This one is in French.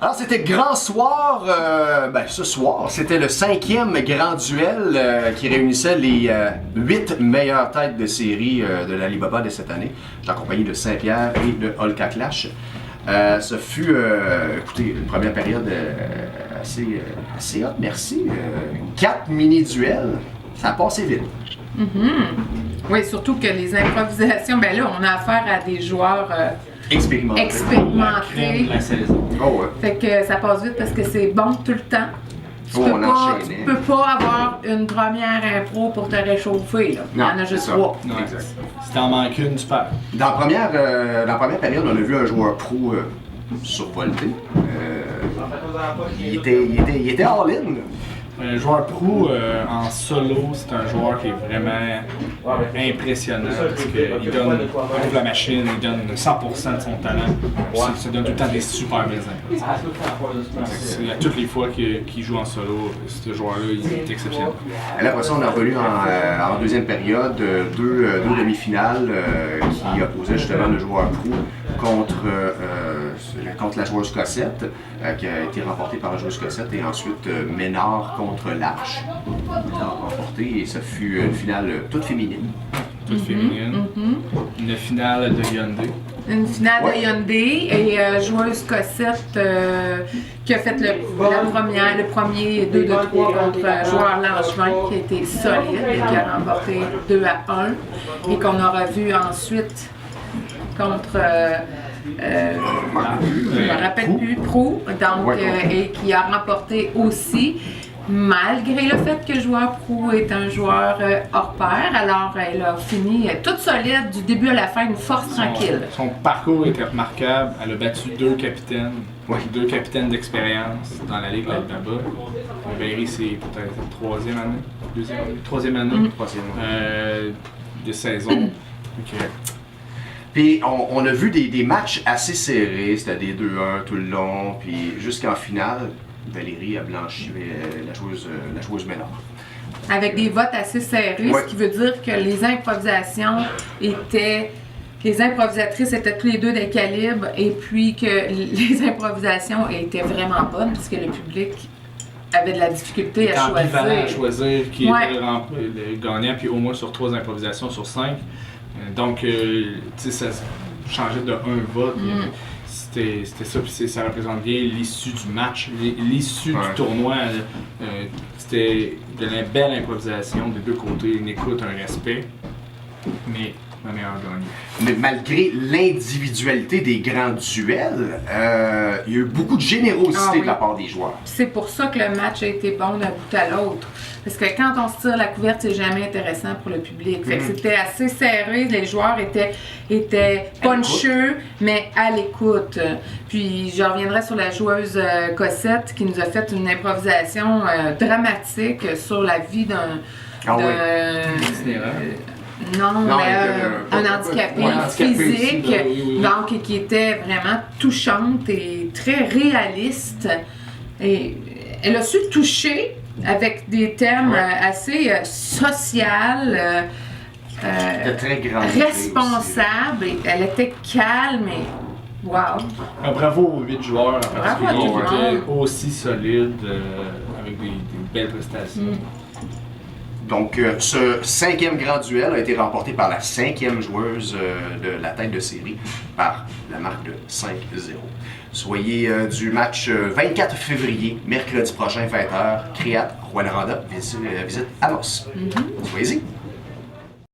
Alors c'était grand soir, ce soir, c'était le 5e grand duel qui réunissait les 8 meilleures têtes de série de l'Alibaba de cette année. J'étais accompagné de Saint-Pierre et de Holka Clash. Ce fut, écoutez, une première période assez hot, merci. 4 mini-duels, ça a passé vite. Oui, surtout que les improvisations, ben là, on a affaire à des joueurs expérimentés. La saison. Oh ouais. Fait que ça passe vite parce que c'est bon tout le temps. Tu peux pas avoir une première impro pour te réchauffer. Là. Il y en a juste 3. Non, exact. Si t'en manques une, tu perds. Dans la première période, on a vu un joueur pro survolté. Il était all-in. Un joueur pro en solo, c'est un joueur qui est vraiment impressionnant parce qu'il donne ouvre la machine, il donne 100% de son talent. Ça donne tout le temps des super belles impressions. À toutes les fois qu'il joue en solo, ce joueur-là, il est exceptionnel. Là, après ça, on a revenu en deuxième période deux demi-finales qui opposaient justement le joueur pro contre la joueuse Cossette, qui a été remportée par la joueuse Cossette, et ensuite Ménard contre l'Arche. Ménard remporté, et ça fut une finale toute féminine. Toute féminine. Une finale de Hyundai. Une finale de Hyundai et joueuse Cossette qui a fait le premier 2-2-3 contre joueur Langevin qui a été solide et qui a remporté 2-1 et qu'on aura vu ensuite contre je me rappelle plus, Pro, donc, et qui a remporté aussi, malgré le fait que le joueur Pro est un joueur hors pair. Alors elle a fini toute solide du début à la fin, une force tranquille. Son parcours était remarquable, elle a battu 2 capitaines. Deux capitaines d'expérience dans la Ligue là-bas. Berry, c'est peut-être la troisième année de saison. Puis on a vu des matchs assez serrés, c'était des 2-1 tout le long, puis jusqu'en finale, Valérie a blanchi la joueuse Ménard. Avec des votes assez serrés, ce qui veut dire que les improvisatrices étaient tous les deux des calibres, et puis que les improvisations étaient vraiment bonnes, puisque le public avait de la difficulté à choisir qui était le gagnant, puis au moins sur 3 improvisations sur 5. Donc, tu sais, ça changeait de 1 vote. C'était ça, puis ça représente bien l'issue du match, l'issue du tournoi. C'était de la belle improvisation des deux côtés, une écoute, un respect, mais la meilleure gagnée. Mais malgré l'individualité des grands duels, il y a eu beaucoup de générosité de la part des joueurs. C'est pour ça que le match a été bon d'un bout à l'autre. Parce que quand on se tire la couverte, c'est jamais intéressant pour le public. Fait que c'était assez serré, les joueurs étaient puncheux, mais à l'écoute. Puis je reviendrai sur la joueuse Cossette qui nous a fait une improvisation dramatique sur la vie d'un... un handicapé physique, donc qui était vraiment touchante et très réaliste. Et elle a su toucher avec des thèmes assez social, responsable. Et elle était calme et wow. Bravo aux 8 joueurs en particulier qui étaient aussi solides avec des belles prestations. Donc, ce 5e grand duel a été remporté par la 5e joueuse de la tête de série par la marque de 5-0. Soyez du match 24 février, mercredi prochain, 20h, Créate, Rwanda, visite Amos. Soyez-y!